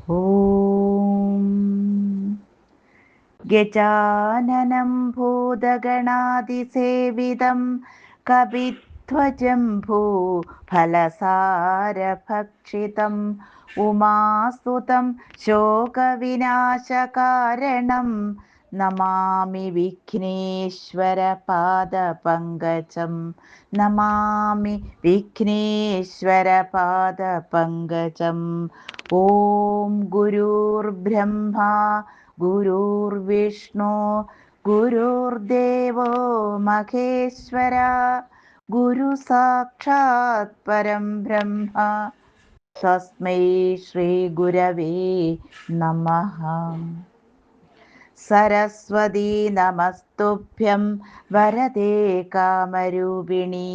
ഓം ഗജാനനം ഭൂതഗണാതിസേവിതം കപിധ്വജം ഭൂഫലസാരഭക്ഷിതം ഉമാസുതം ശോകവിനാശകാരണം നമാമി വിഘ്നേശ്വരപാദപങ്കജം. നമാമി വിഘ്നേശ്വരപാദപങ്കജം. ഓം ഗുരുർബ്രഹ്മ ഗുരുർവിഷ്ണു ഗുരുർദേവോ മഹേശ്വര ഗുരു സാക്ഷാത് പരം ബ്രഹ്മ തസ്മൈ ശ്രീ ഗുരവേ നമഃ. സരസ്വതീ നമസ്തുഭ്യം വരദേ കാമരൂപിണി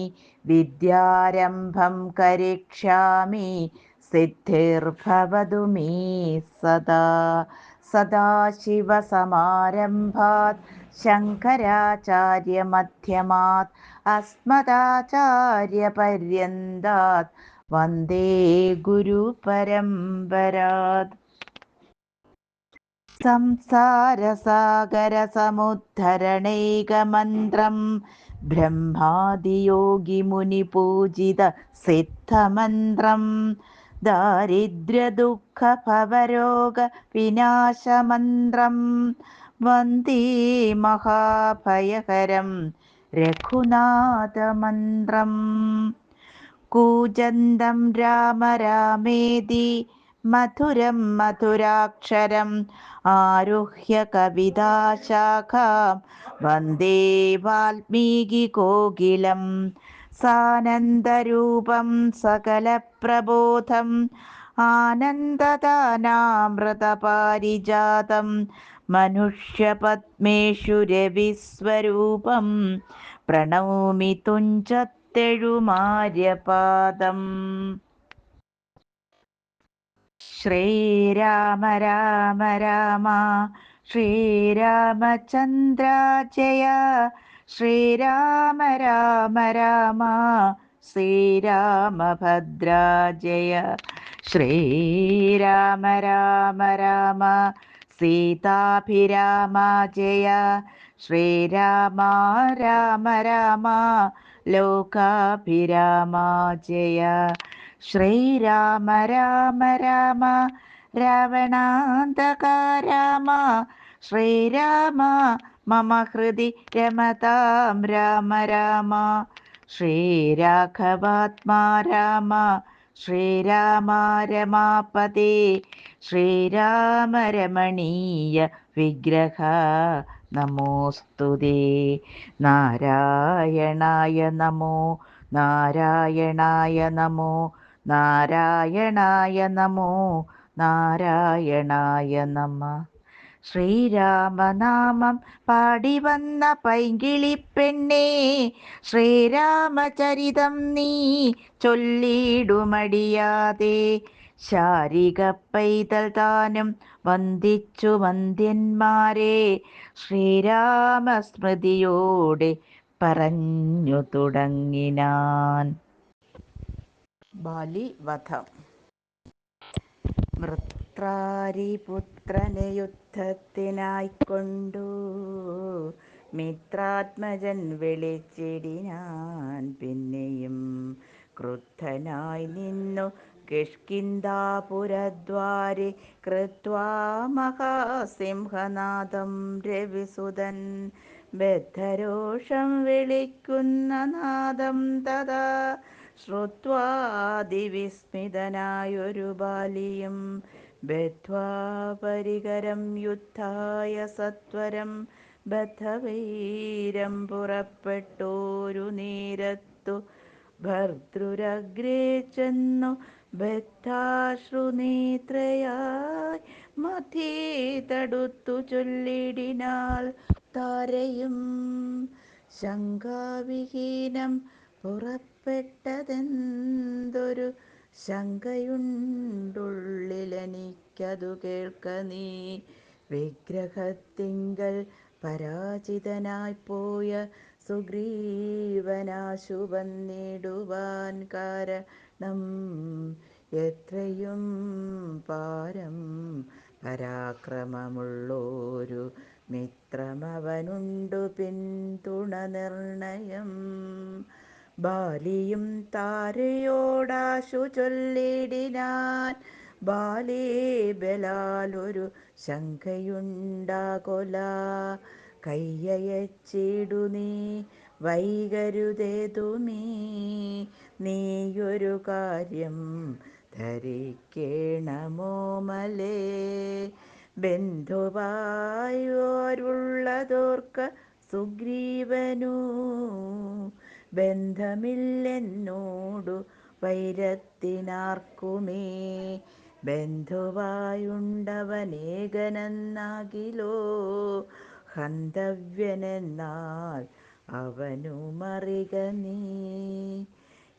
വിദ്യാരംഭം കരിഷ്യാമി സിദ്ധിർഭവതു മേ സദാ. സദാശിവസമാരംഭാത് ശങ്കരാചാര്യമധ്യമാത് അസ്മദാചാര്യപര്യന്താത് വന്ദേ ഗുരുപരമ്പരാത്. സംസാരസാഗരസമുദ്ധരണൈകമന്ത്രം ബ്രഹ്മാദിയോഗിമുനിപൂജിത സിദ്ധമന്ത്രം ദാരിദ്ര്യദുഃഖഭവരോഗവിനാശമന്ത്രം വന്ദേ മഹാഭയഹരം രഘുനാഥമന്ത്രം. കൂജന്തം രാമ രാമേതി മധുരം മധുരാക്ഷരം ആരുഹ്യ കവിതാശാഖാം വന്ദേ വാൽമീകികോകിലം. സാനന്ദരൂപം സകലപ്രബോധം ആനന്ദദാനാമൃതപാരിജാതം മനുഷ്യപത്മേഷു രവിസ്വരൂപം പ്രണൗമി തുഞ്ചത്തെഴുമാര്യപാദം. ശ്രീരാമ രാമ രാമ ശ്രീരാമചന്ദ്ര ജയ. ശ്രീരാമ രാമ രാമ ശ്രീരാമഭദ്ര ജയ. ശ്രീരാമ രാമ രാമ സീതാഭിരാമ ജയ. ശ്രീരാമ രാമ രാമ ലോകാഭിരാമ ജയ. ശ്രീരാമ രാമ രാമ രാവണാന്തക രാമ. ശ്രീരാമ മമ ഹൃദി രമതാം രാമ രാമ. ശ്രീരാഘവാത്മാ രാമ. ശ്രീരാമ രമാപതേ. ശ്രീരാമ രമണീയ വിഗ്രഹ നമോസ്തുതേ. നാരായണായ നമോ നാരായണായ നമോ നാരായണായ നമോ നാരായണായ നമ. ശ്രീരാമനാമം പാടി വന്ന പൈങ്കിളിപ്പെണ്ണേ ശ്രീരാമചരിതം നീ ചൊല്ലിടുമടിയാതെ. ശാരിക പൈതൽ താനും വന്ദിച്ചു വന്ദ്യന്മാരെ ശ്രീരാമസ്മൃതിയോടെ പറഞ്ഞു തുടങ്ങിനാൻ. ബലിവധം. വൃത്രാരിപുത്രനെ യുദ്ധത്തിനായിക്കൊണ്ടു മിത്രാത്മജൻ വിളിച്ചിടിനാൻ. പിന്നെയും ക്രുദ്ധനായി നിന്നു കിഷ്കിന്ധാപുരദ്വാരി കൃത്വാ മഹാസിംഹനാദം രവിസുതൻ. ബദ്ധരോഷം വിളിക്കുന്ന നാദം തഥാ ശ്രുത്വാതിവിസ്മിതനായൊരു ബാലിയും ബദ്ധ്വാ പരികരം യുദ്ധായ സത്വരം ബദ്ധവൈരം പുറപ്പെട്ടോരു നേരത്തു ഭർതൃരഗ്രേ ചെന്നു ബദ്ധാശ്രുനേത്രയായി മധ്യേ തടുത്തു ചൊല്ലിടിനാൾ താരയും. ശങ്കാവിഹീനം പുറപ്പെട്ടതെന്തൊരു ശങ്കയുണ്ടുള്ളിലെനിക്കതു കേൾക്ക നീ. വിഗ്രഹത്തിങ്കൽ പരാജിതനായി പോയ സുഗ്രീവനാശു വന്നിടുവാൻ കാരണം എത്രയും പാരം പരാക്രമമുള്ളൊരു മിത്രമവനുണ്ടു പിന്തുണ നിർണയം. ബാലിയും താരയോടാശു ചൊല്ലിടിനാൻ, ബാലേ ബലാലൊരു ശങ്കയുണ്ടാകൊല. കയ്യയച്ചിടു നീ വൈകരുതേതുമീ, നീയൊരു കാര്യം ധരിക്കേണമോമലേ. ബന്ധുവായോരുള്ളതോർക്ക സുഗ്രീവനു, ബന്ധമില്ലെന്നോടു വൈരത്തിനാർക്കുമേ. ബന്ധുവായുണ്ടവനേകനെന്നാകിലോ, ഹന്തവ്യനെന്നാൽ അവനുമറിക നീ.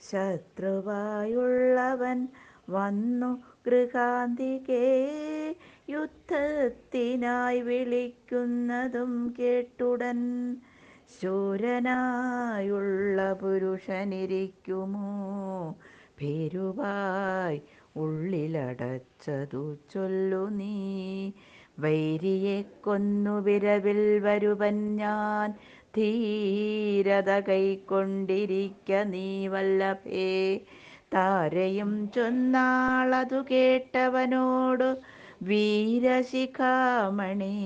ശത്രുവായുള്ളവൻ വന്നു ഗൃഹാന്തികേ, യുദ്ധത്തിനായി വിളിക്കുന്നതും കേട്ടുടൻ. ശൂരനായുള്ള പുരുഷനിരിക്കുമോ, ഭീരുവായി ഉള്ളിലടച്ചതു ചൊല്ലു നീ. വൈരിയെ കൊന്നു വിരവിൽ വരുവൻ ഞാൻ, ധീരത കൈക്കൊണ്ടിരിക്ക നീ വല്ലഭേ. താരയും ചൊന്നാളതു കേട്ടവനോടു, വീരശിഖാമണി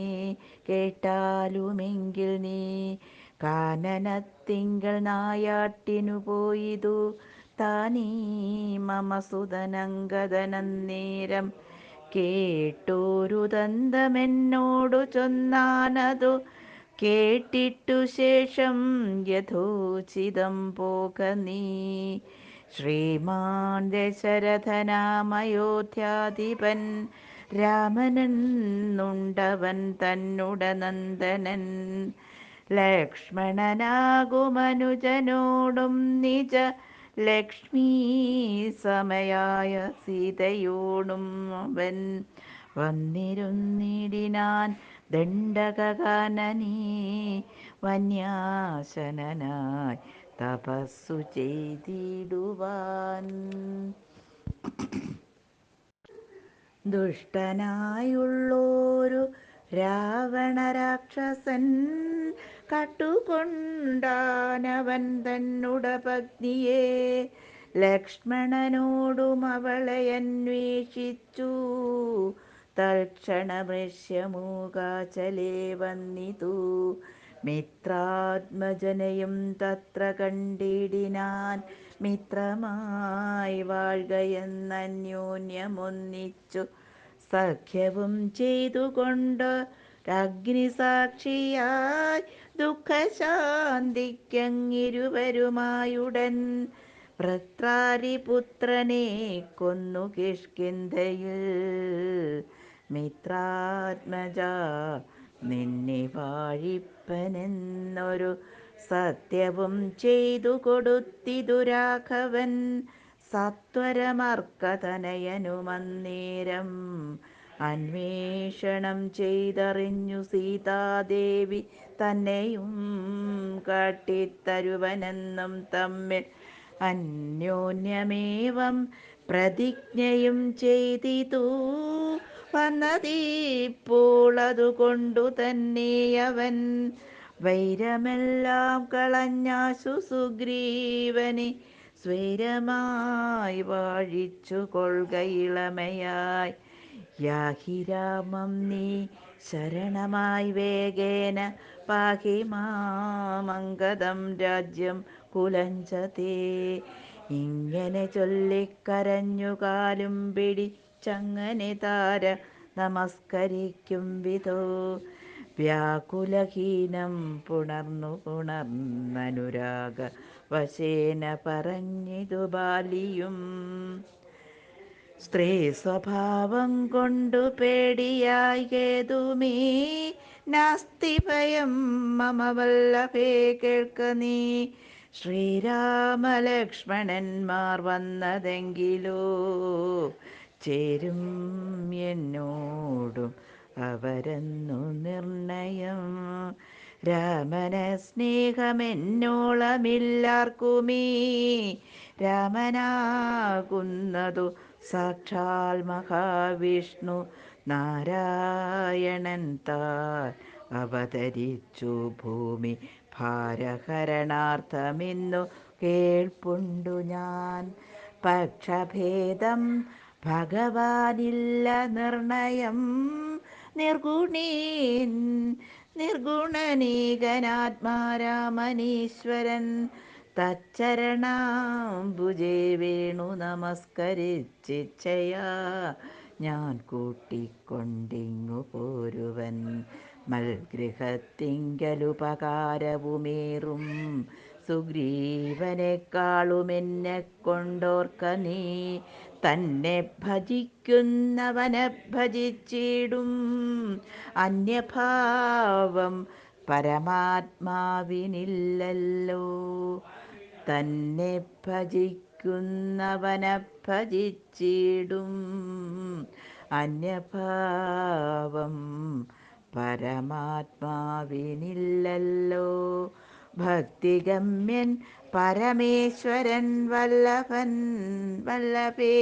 കേട്ടാലുമെങ്കിൽ നീ കാനനത്തിങ്കൽ നായാട്ടിനു പോയിതു താനീ മമ സുതനങ്കദനന്നേരം. കേട്ടോരു ദന്തമെന്നോടു ചൊന്നാനതു കേട്ടിട്ടു ശേഷം യഥോചിതം പോക നീ. ശ്രീമാൻ ദശരഥനാമയോധ്യാധിപൻ രാമനെന്നുണ്ടവൻ തന്നുട നന്ദനൻ. ലക്ഷ്മണനാകുമനുജനോടും നിജ ലക്ഷ്മീ സമയായ സീതയോടും അവൻ വന്നിരുന്നിടിനാൻ ദണ്ഡകാനനേ. വന്യാശനനായി തപസ്സു ചെയ്തിടുവാൻ. ദുഷ്ടനായുള്ളോരു രാവണരാക്ഷസൻ കട്ടുകൊണ്ടാനവൻ തന്നുട പത്നിയെ. ലക്ഷ്മണനോടും അവളെ അന്വേഷിച്ചു, തൽക്ഷണമൃഷ്യമൂകാചലേ വന്നിതു. മിത്രാത്മജനയും തത്ര കണ്ടിടിനാൻ, മിത്രമായി വാഴ്കയെന്നന്യോന്യമൊന്നിച്ചു സഖ്യവും ചെയ്തുകൊണ്ടൊരഗ്നിസാക്ഷിയായി ദുഃഖശാന്തിക്കങ്ങിരുവരുമായുടൻ. വൃത്രാരിപുത്രനെ കൊന്നു കിഷ്കിന്ധയിൽ, മിത്രാത്മജാ നിന്നെ വാഴിപ്പനെന്നൊരു സത്യവും ചെയ്തു കൊടുത്തിതു രാഘവൻ. സത്വരമർക്കതനയനുമന്നേരം അന്വേഷണം ചെയ്തറിഞ്ഞു സീതാദേവി തന്നെയും കാട്ടിത്തരുവനെന്നും തമ്മിൽ അന്യോന്യമേവം പ്രതിജ്ഞയും ചെയ്തിതു. വന്നതിപ്പോളതുകൊണ്ടു തന്നെയവൻ വൈരമെല്ലാം കളഞ്ഞാശു സുഗ്രീവനെ സ്വൈരമായി വാഴിച്ചു കൊൾക ഇളമയായി. യാഹി രാമം നീ ശരണമായി വേഗേന, പാഹി മാമംഗദം രാജ്യം കുലഞ്ചതേ. ഇങ്ങനെ ചൊല്ലിക്കരഞ്ഞു കാലും പിടിച്ചങ്ങനെ താര നമസ്കരിക്കും വിധോ. വ്യാകുലഹീനം പുണർന്നനുരാഗ വശേന പറഞ്ഞിതു ബാലിയും. സ്ത്രീ സ്വഭാവം കൊണ്ടു പേടിയായി ഏതുമേ നാസ്തി ഭയം മമ വല്ലഭേ. കേൾക്ക നീ, ശ്രീരാമലക്ഷ്മണന്മാർ വന്നതെങ്കിലോ ചേരും എന്നോടും അവരെന്നു നിർണയം. രാമന സ്നേഹമെന്നോളമില്ലാർക്കുമീ, രാമനാകുന്നതു സാക്ഷാൽ മഹാവിഷ്ണു നാരായണൻ താൻ അവതരിച്ചു ഭൂമി ഭാരഹരണാർത്ഥമിന്നു കേൾപ്പുണ്ടു ഞാൻ. പക്ഷഭേദം ഭഗവാനില്ല നിർണയം, നിർഗുണീൻ നിർഗുണനീകനാത്മാരാമനീശ്വരൻ തച്ചരണാംബുജേ വേണു നമസ്കരിച്ചിച്ഛയാ ഞാൻ കൂട്ടിക്കൊണ്ടിങ്ങു പോരുവൻ. മൽഗൃഹത്തിങ്കലുപകാരവുമേറും സുഗ്രീവനെക്കാളുമെന്നെ കൊണ്ടോർക്ക നീ. തന്നെ ഭജിക്കുന്നവനെ ഭജിച്ചിടും അന്യഭാവം പരമാത്മാവിനില്ലല്ലോ. തന്നെ ഭജിക്കുന്നവനെ ഭജിച്ചിടും അന്യഭാവം പരമാത്മാവിനില്ലല്ലോ. ഭക്തിഗമ്യൻ പരമേശ്വരൻ വല്ലഭൻ വല്ലഭേ,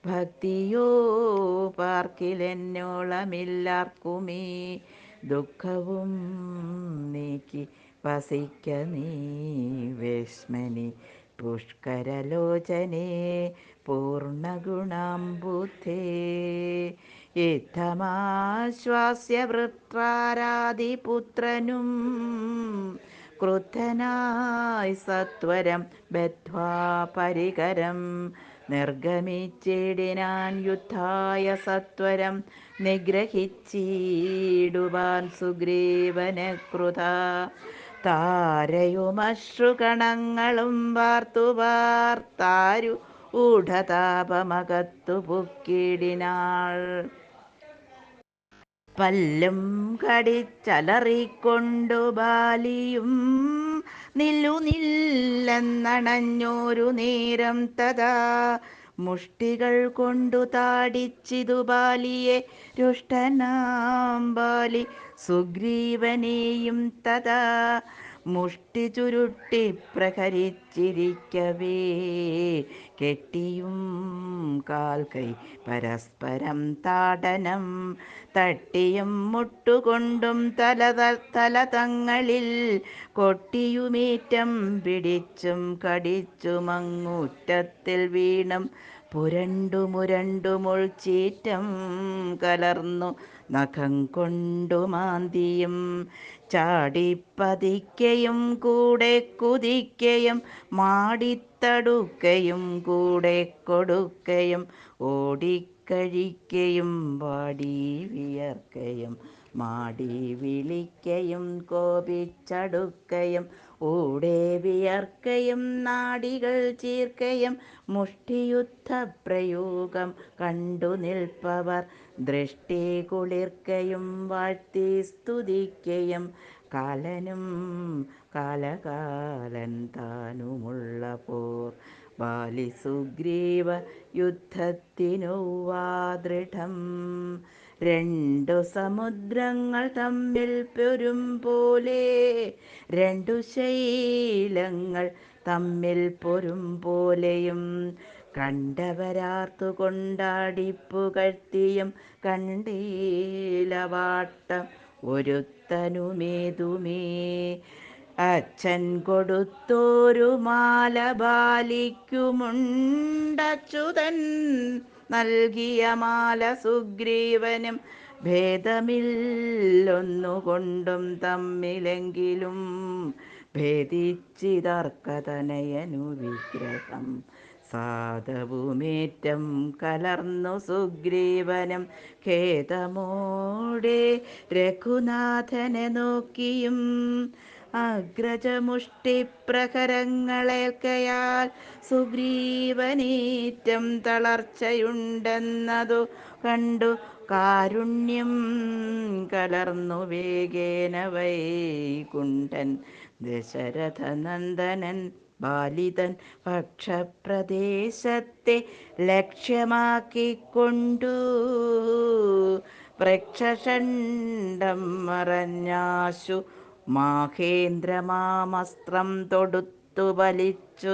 ഭക്തിയോ പാർക്കിലെന്നോളമില്ലാർക്കുമേ. ദുഃഖവും നീക്കി വസിക്ക നീ വേശ്മനി പുഷ്കരലോചനേ പൂർണ്ണഗുണാംബുധേ. യുദ്ധമാശ്വാസ്യ വൃത്രാരാതിപുത്രനും ക്രുദ്ധനായി സത്വരം ബദ്ധ്വാ പരികരം നിർഗമിച്ചിടിനാൻ യുദ്ധായ സത്വരം നിഗ്രഹിച്ചിടുവാൻ സുഗ്രീവനെ കൃതാ. താരയുമശ്രുകണങ്ങളും വാർത്തു വാർത്താരു ഊഢതാപമകത്തു പുക്കിടിനാൾ. പല്ലും കടിച്ചലറിക്കൊണ്ടു ബാലിയും നില്ലു നില്ലെന്നണഞ്ഞോരു നേരം തഥാ. മുഷ്ടികൾ കൊണ്ടു താടിച്ചിതു ബാലിയെ രുഷ്ടനാം ബാലി സുഗ്രീവനെയും തഥാ. മുഷ്ടി ചുരുട്ടി പ്രഹരിച്ചിരിക്കവേ കെട്ടിയും കാൽക്കൈ പരസ്പരം താടനം തട്ടിയും മുട്ടുകൊണ്ടും തലതങ്ങളിൽ കൊട്ടിയുമേറ്റം പിടിച്ചും കടിച്ചുമങ്ങൂറ്റത്തിൽ വീണും പുരണ്ടു മുരണ്ടു മുൾച്ചീറ്റം കലർന്നു നഖം കൊണ്ടു മാന്തിയും ചാടിപ്പതിക്കയും കൂടെ കുതിക്കയും മാടിത്തടുക്കയും കൂടെ കൊടുക്കയും ഓടിക്കഴിക്കയും വാടി വിയർക്കയും മാടി വിളിക്കയും കോപിച്ചടുക്കയും ഊടെ വിയർക്കയും നാഡികൾ ചീർക്കയും മുഷ്ടിയുദ്ധപ്രയോഗം കണ്ടു നിൽപ്പവർ ദൃഷ്ടി കുളിർക്കയും വാഴ്ത്തി സ്തുതിക്കയും കാലനും കാലകാലൻ താനുമുള്ള പോർ ബാലി സുഗ്രീവ യുദ്ധത്തിനൊവ്വാ ദൃഢം. രണ്ടു സമുദ്രങ്ങൾ തമ്മിൽ പൊരും പോലെ രണ്ടു ശൈലങ്ങൾ തമ്മിൽ പൊരും പോലെയും കണ്ടവരാർത്തു കൊണ്ടാടിപ്പുകഴ്ത്തിയും കണ്ടീലവാട്ടം ഒരുത്തനുമേതുമേ. അച്ഛൻ കൊടുത്തോരു മാല ബാലിക്കുമുണ്ടച്യുതൻ നൽകിയ മാല സുഗ്രീവനും ഭേദമില്ലൊന്നുകൊണ്ടും തമ്മിലെങ്കിലും ഭേദിച്ചിതർക്കതനയനു വിഗ്രഹം. സാധവുമേറ്റം കലർന്നു സുഗ്രീവനും ഖേദമോടെ രഘുനാഥനെ നോക്കിയും അഗ്രജമുഷ്ടിപ്രഹരങ്ങളേൽക്കയാൽ സുഗ്രീവനേറ്റം തളർച്ചയുണ്ടെന്നതു കണ്ടു കാരുണ്യം കലർന്നു വേഗേന വൈകുണ്ഠൻ ദശരഥനന്ദനൻ ബാലിതൻ പക്ഷപ്രദേശത്തെ ലക്ഷ്യമാക്കിക്കൊണ്ടു പ്രക്ഷഷണ്ഡം മറഞ്ഞാശു മാഹേന്ദ്രമാമസ്ത്രം തൊടുത്തു വലിച്ചു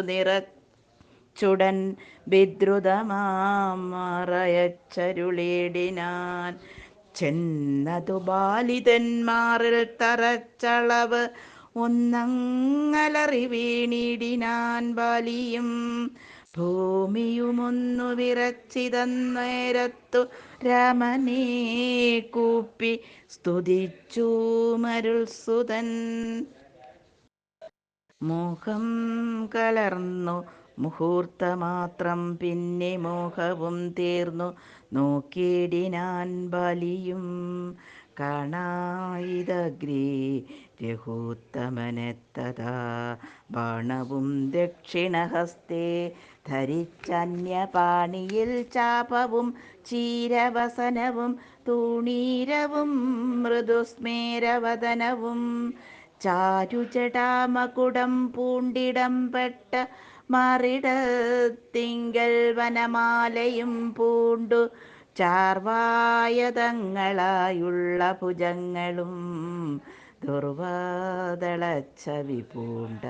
ചുടൻ വിദ്രുതമാറയച്ചരുളിടിനാൻ. ചെന്നതു ബാലിതന്മാറിൽ തറച്ചളവ് ഒന്നങ്ങലറി വീണിടിനാൻ. ബാലിയും ഭൂമിയുമൊന്നു വിറച്ചിതന്നേരത്തു രാമനെ കൂപ്പി സ്തുതിച്ചു മരുൾസുതൻ. മോഹം കലർന്നു മുഹൂർത്തമാത്രം, പിന്നെ മോഹവും തീർന്നു നോക്കിയിടിനാൻ. ബാലിയും കാണായിതഗ്രേ രഘുത്തമനെത്തതാ. ബാണവും ദക്ഷിണഹസ്തേ ധരിച്ചന്യപാണിയിൽ ചാപവും ചീരവസനവും തൂണീരവും മൃദുസ്മേരവദനവും ചാരുജടാമകുടം പൂണ്ടിടം പെട്ട മാറിടത്തിങ്കൽ വനമാലയും പൂണ്ടു ചാർവായതങ്ങളായുള്ള ഭുജങ്ങളും ദുർവാദളച്ചവി പൂണ്ട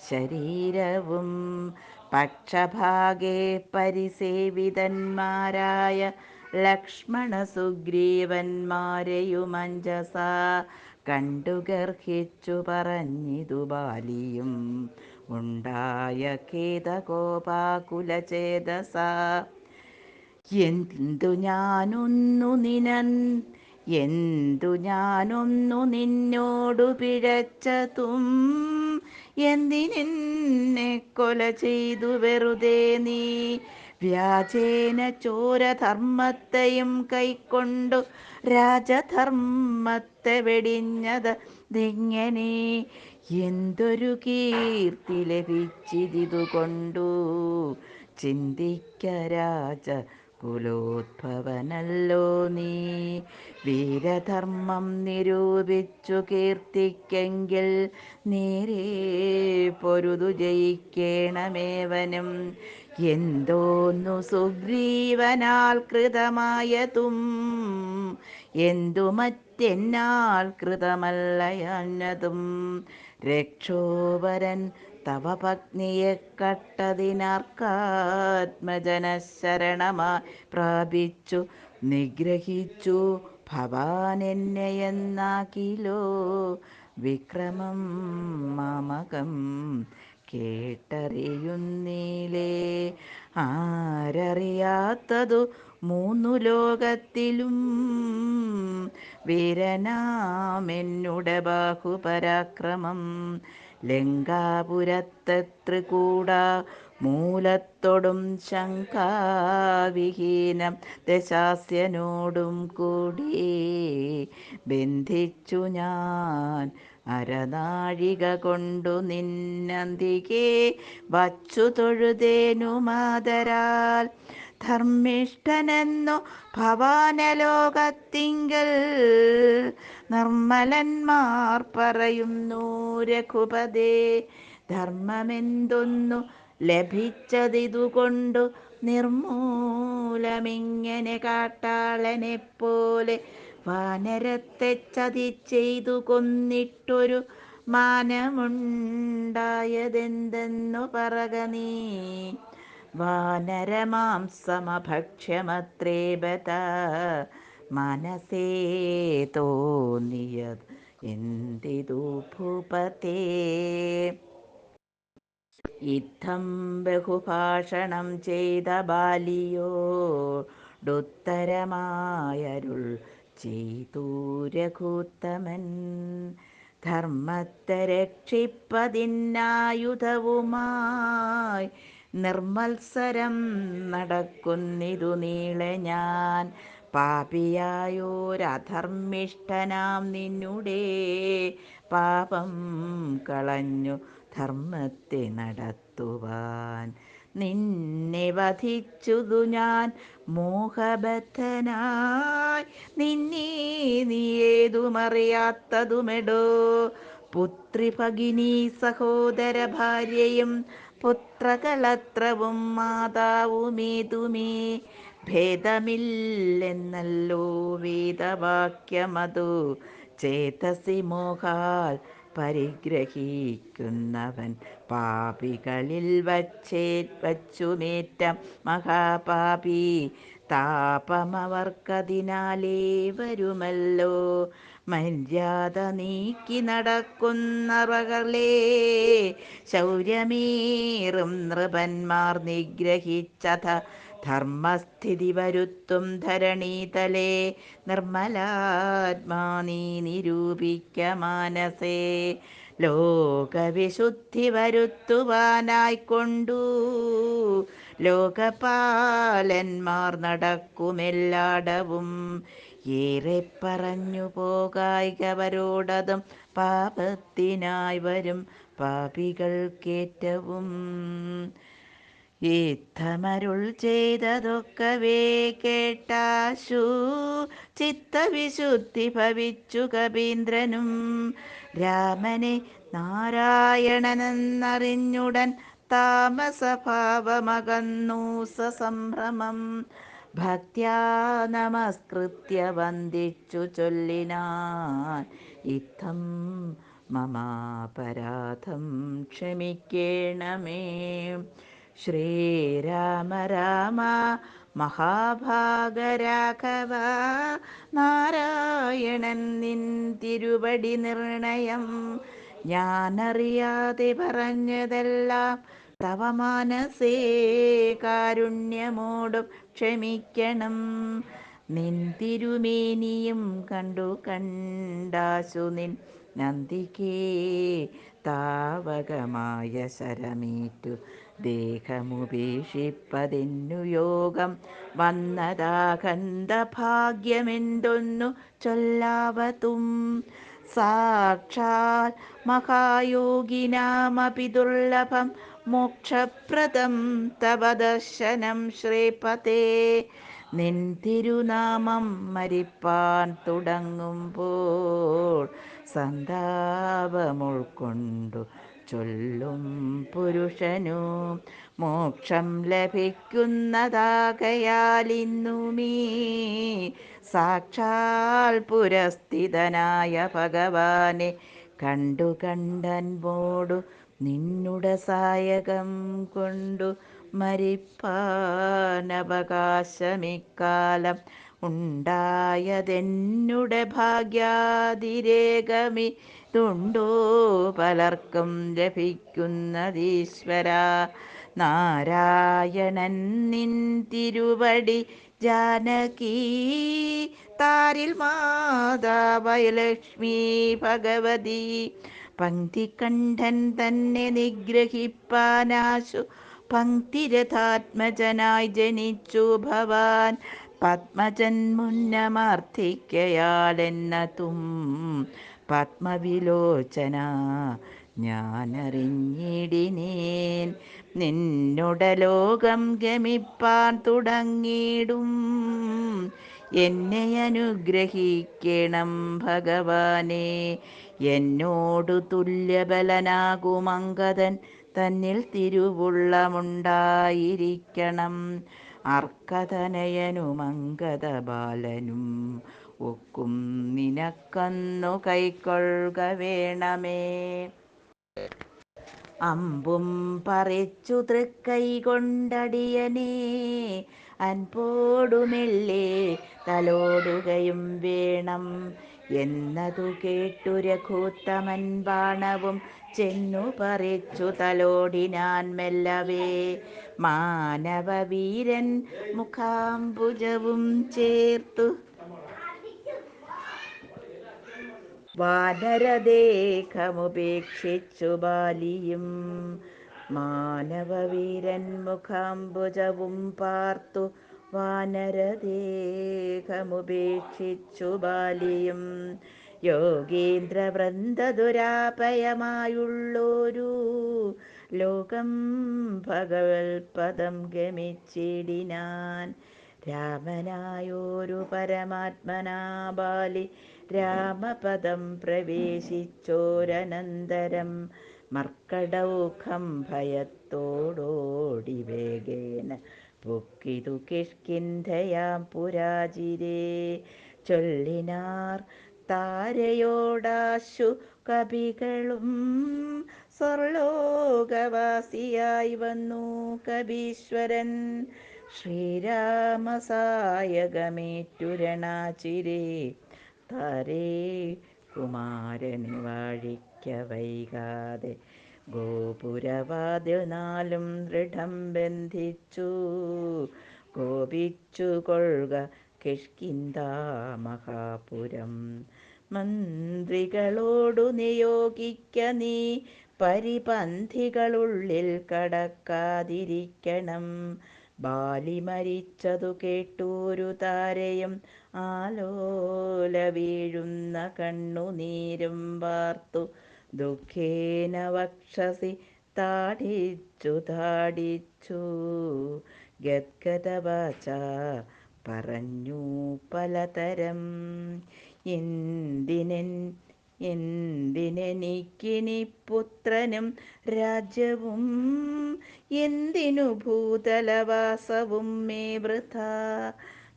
ശരീരവും പക്ഷഭാഗേ പരിസേവിതന്മാരായ ലക്ഷ്മണ സുഗ്രീവന്മാരെയുമഞ്ജസ കണ്ടു ഗർഹിച്ചു പറഞ്ഞിതു ബാലിയും ഉണ്ടായ ഖേദകോപാകുലചേതസ. എന്തു ഞാനൊന്നു നിന്നോടു പിഴച്ചതും, എന്തിനെന്നെ കൊല ചെയ്തു വെറുതെ നീ. വ്യാജേന ചോരധർമ്മത്തെയും കൈക്കൊണ്ടു രാജധർമ്മത്തെ വെടിഞ്ഞത് ദിങ്ങനെ. എന്തൊരു കീർത്തി ലഭിച്ചിതിതുകൊണ്ടു ചിന്തിക്ക രാജ കുലോദ്ഭവനല്ലോ നീ. വീരധർമ്മം നിരൂപിച്ചു കീർത്തിക്കെങ്കിൽ നേരെ പൊരുതു ജയിക്കേണമേവനും. എന്തോന്നു സുഗ്രീവനാൽ കൃതമായതും, എന്തു മറ്റെന്നാൽ കൃതമല്ലയന്നതും. രക്ഷോവരൻ തവ പത്നിയെ കട്ടതിനാർക്കാത്മജനശരണമായി പ്രാപിച്ചു നിഗ്രഹിച്ചു ഭവാനെന്നെയെന്നാകിലോ വിക്രമം മാമകം കേട്ടറിയുന്നീലേ. ആരറിയാത്തതു മൂന്നു ലോകത്തിലും വീരനാമെന്നുടെ ബാഹുപരാക്രമം. ലങ്കാപുരത്തെ ത്രികൂടാ മൂലത്തോടും ശങ്കാവിഹീനം ദശാസ്യനോടും കൂടി ബന്ധിച്ചു ഞാൻ അരനാഴിക കൊണ്ടു നിന്നന്തികെ വച്ചു തൊഴുതേനു മാതരാൽ. ധർമ്മിഷ്ഠനെന്നു ഭവാനലോകത്തിങ്കൽ നിർമ്മലന്മാർ പറയുന്നു രഘുപതേ. ധർമ്മമെന്തൊന്നു ലഭിച്ചതിതുകൊണ്ടു നിർമൂലമിങ്ങനെ കാട്ടാളനെപ്പോലെ വാനരത്തെ ചതി ചെയ്തു കൊന്നിട്ടൊരു മാനമുണ്ടായതെന്തെന്നു പറക നീ. വാനരമാംസമഭക്ഷ്യമത്രേ ബത മനസേ തോന്നിയത് എന്തിതു ഭൂപതേ. യുദ്ധം ബഹുഭാഷണം ചെയ്ത ബാലിയോടുത്തരമായരുൾ ചെയ്തു രഘുത്തമൻ. ധർമ്മത്തെ രക്ഷിപ്പതിനായുധവുമായി നിർമത്സരം നടക്കുന്നിതു നീളെ ഞാൻ. പാപിയായോരധർമ്മിഷ്ഠനാം നിന്നുടെ പാപം കളഞ്ഞു ധർമ്മത്തെ നടത്തുവാൻ. നിന്നെ വധിച്ചതു ഞാൻ മോഹബദ്ധനായി, നിന്നെ നീ ഏതുമറിയാത്തതുമെടോ. പുത്രി ഭഗിനി സഹോദര ഭാര്യയും പുത്രകളത്രവും മാതാവുമേതുമേ ഭേദമില്ലെന്നല്ലോ വേദവാക്യമതു. ചേതസി മോഹാൽ പരിഗ്രഹിക്കുന്നവൻ പാപികളിൽ വച്ചുമേറ്റം മഹാപാപി. താപമവർക്കതിനാലേ വരുമല്ലോ. മര്യാദ നീക്കി നടക്കുന്നവകളെ ശൗര്യമേറും നൃപന്മാർ നിഗ്രഹിച്ചത ധർമ്മസ്ഥിതി വരുത്തും ധരണീതലേ. നിർമ്മലാത്മാ നീ നിരൂപിക്ക മാനസേ. ലോകവിശുദ്ധി വരുത്തുവാനായിക്കൊണ്ടു ലോകപാലന്മാർ നടക്കുമെല്ലാടവും. ഏറെ പറഞ്ഞു പോകായികവരോടതും പാപത്തിനായി വരും പാപികൾക്കേറ്റവും. യുദ്ധമരുൾ ചെയ്തതൊക്കവേ കേട്ടാശു ചിത്തവിശുദ്ധി ഭവിച്ചു കപീന്ദ്രനും. രാമനെ നാരായണനെന്നറിഞ്ഞുടൻ താമസഭാവമകന്നു സസംഭ്രമം. ഭക്ത്യാ നമസ്കൃത്യ വന്ദിച്ചു ചൊല്ലിനാൻ ഇത്തം മമാപരാധം ക്ഷമിക്കേണമേ. ശ്രീരാമ രാമ മഹാഭാഗരാഘവ നാരായണൻ നിൻ തിരുവടി നിർണയം. ഞാനറിയാതെ പറഞ്ഞതെല്ലാം തവ മാനസേ കാരുണ്യമോടും ക്ഷമിക്കണം. നിൻ തിരുമേനിയും കണ്ടാശു നിൻ നന്ദിക്കേ താവകമായ ശരമേറ്റു ദേഹമുപേക്ഷിപ്പതെന്നു യോഗം വന്നതാകന്ത ഭാഗ്യമെന്തൊന്നു ചൊല്ലാവതും. സാക്ഷാൽ മഹായോഗിനാമപി ദുർലഭം മോക്ഷപ്രദം തവ ദർശനം ശ്രീപതേ. നിൻ തിരുനാമം മരിപ്പാൻ തുടങ്ങുമ്പോൾ സന്താപമുൾക്കൊണ്ടു ചൊല്ലും പുരുഷനു മോക്ഷം ലഭിക്കുന്നതാകയാലിന്നുമീ സാക്ഷാൽ പുരസ്ഥിതനായ ഭഗവാനെ കണ്ടൻപോടു നിന്നുടെ സായകം കൊണ്ടു മരിപ്പാനവകാശമിക്കാലം ഉണ്ടായതെന്നുടെ ഭാഗ്യാതിരേകമിതുണ്ടോ പലർക്കും ലഭിക്കുന്നതീശ്വര. നാരായണൻ നിൻ തിരുവടി ജാനകി താരിൽ മാതാവായ ലക്ഷ്മി ഭഗവതി. പങ്ക്തികണ്ഠൻ തന്നെ നിഗ്രഹിപ്പാനാശു പങ്ക്തിരഥാത്മജനായി ജനിച്ചു ഭവാൻ. പത്മജൻ മുന്നമർത്ഥിക്കയാലെന്നതും പത്മവിലോചന ഞാനറിഞ്ഞിടിനേൻ. നിന്നുടെ ലോകം ഗമിപ്പാൻ തുടങ്ങിടും എന്നെ അനുഗ്രഹിക്കണം ഭഗവാനെ. എന്നോടു തുല്യബലനാകുമങ്കദൻ തന്നിൽ തിരുവുള്ളമുണ്ടായിരിക്കണം. അർക്കതനയനും അങ്കദബാലനും ഒക്കും നിനക്കന്നു കൈക്കൊള്ളുക വേണമേ. അമ്പും പറിച്ചു തൃക്കൈ കൊണ്ടടിയനേ അൻപോടു മെല്ലെ തലോടുകയും വേണം. എന്നതു കേട്ടു രഘുത്തമൻ ബാണവും ചെന്നു പറിച്ചു തലോടിനാൻ മെല്ലവേ. മാനവവീരൻ മുഖാംബുജവും ചേർത്തു വാനരദേഹമുപേക്ഷിച്ചു ബാലിയും. മാനവവീരൻ മുഖാംബുജവും പാർത്തു വാനരദേഹമുപേക്ഷിച്ചു ബാലിയും. യോഗേന്ദ്രവൃന്ദദുരാപയമായുള്ളൊരു ലോകം ഭഗവത്പദം ഗമിച്ചിടിനാൻ. രാമനായൊരു പരമാത്മനാ ബാലി രാമപദം പ്രവേശിച്ചോരനന്തരം മർക്കടൗഖം ഭയത്തോടോടി വേഗേന പൊക്കിതു കിഷ്കിന്ധയാം പുരാജിരേ. ചൊല്ലിനാർ താരയോടാശു കവികളും സ്വർലോകവാസിയായി വന്നു കവീശ്വരൻ. ശ്രീരാമസായകമേറ്റുരണാചിരേ താരേ കുമാരനെ വാഴിക്ക വൈകാതെ ഗോപുരവാതിൽ നാലും ദൃഢം ബന്ധിച്ചു കോപിച്ചു കൊള്ളുക കിഷ്കിന്ധാമഹാപുരം. മന്ത്രികളോടു നിയോഗിക്ക നീ പരിപന്ഥികളുള്ളിൽ കടക്കാതിരിക്കണം. ബാലി മരിച്ചതു കേട്ടൂരു താരയും ആലോല വീഴുന്ന കണ്ണുനീരും വാർത്തു ദുഃഖേന വക്ഷസി താടിച്ചു താടിച്ചു ഗദ്ഗദവാച പറഞ്ഞു പലതരം. എന്തിനെനിക്കിനി പുത്രനും രാജ്യവും എന്തിനു ഭൂതലവാസവും മേ വൃഥാ.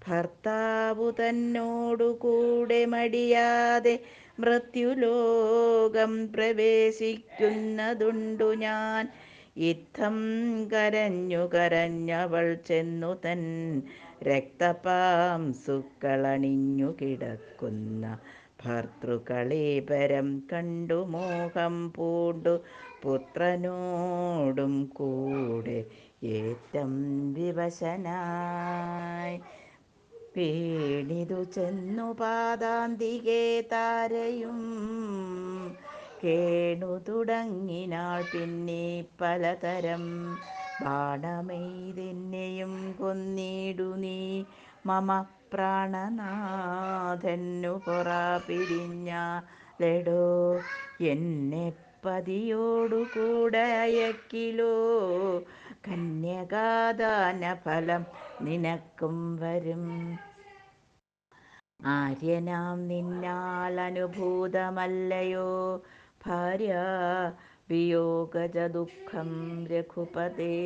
ഭർത്താവു തന്നോടു കൂടെ മടിയാതെ മൃത്യുലോകം പ്രവേശിക്കുന്നതുണ്ടു ഞാൻ. ഇത്തം കരഞ്ഞു കരഞ്ഞവൾ ചെന്നു തൻ രക്തപാംസുക്കളണിഞ്ഞു കിടക്കുന്ന ഭർതൃകളേബരം കണ്ടു മോഹം പൂണ്ടു പുത്രനോടും കൂടെ ഏറ്റം വിവശനായി. പേണിതു ചെന്നു പാദാന്തികേ താരയും കേണു തുടങ്ങിനാൾ പിന്നെ പലതരം. ബാണമെയ്തെന്നെയും കൊന്നിടു നീ മമ പ്രാണനാഥനു പൊറാ പിരിഞ്ഞാലെടോ. എന്നെ പതിയോടു കൂടെ അയക്കിലോ കന്യകാദാനഫലം നിനക്കും വരും. ആര്യനാം നിന്നാൽ അനുഭൂതമല്ലയോ ഭാര്യാ വിയോഗജ ദുഃഖം രഘുപതേ.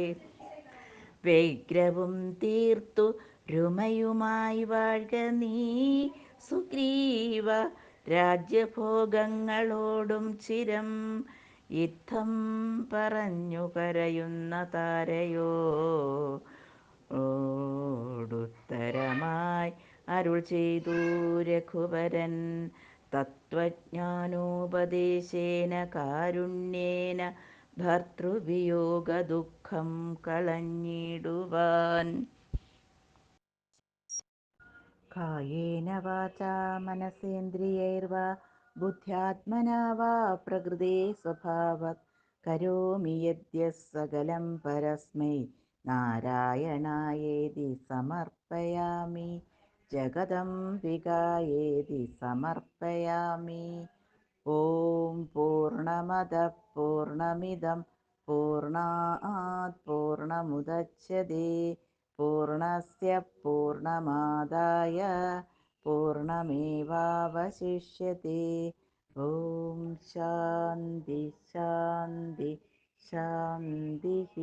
വ്യഗ്രവും തീർത്തു രുമയുമായി വാഴ്ക നീ സുഗ്രീവ രാജ്യഭോഗങ്ങളോടും ചിരം. ഇത്തം പറഞ്ഞു കരയുന്ന താരയോടുത്തരമായി അരുൾ ചെയ്തു രഘുവരൻ. തത്വജ്ഞാനോപദേശേന കാരുണ്യേന ഭർതൃവിയോഗ ദുഃഖം കളഞ്ഞിടുവാൻ. കായേന വാചാ മനസേന്ദ്രിയൈർവാ ബുദ്ധ്യാത്മനാ വാ പ്രകൃതേ സ്വഭാവാത് കരോമി യദ്യത് സകലം പരസ്മൈ നാരായണായേതി സമർപ്പയാമി ജഗദംബികായേതി സമർപ്പയാമി. ഓം പൂർണ്ണമദഃ പൂർണ്ണമിദം പൂർണ്ണാത് പൂർണ്ണമുദച്യതേ പൂർണ്ണസ്യ പൂർണ്ണമാദായ പൂർണ്ണമേവാവശിഷ്യതേ. ഓം ശാന്തി ശാന്തി ശാന്തിഃ.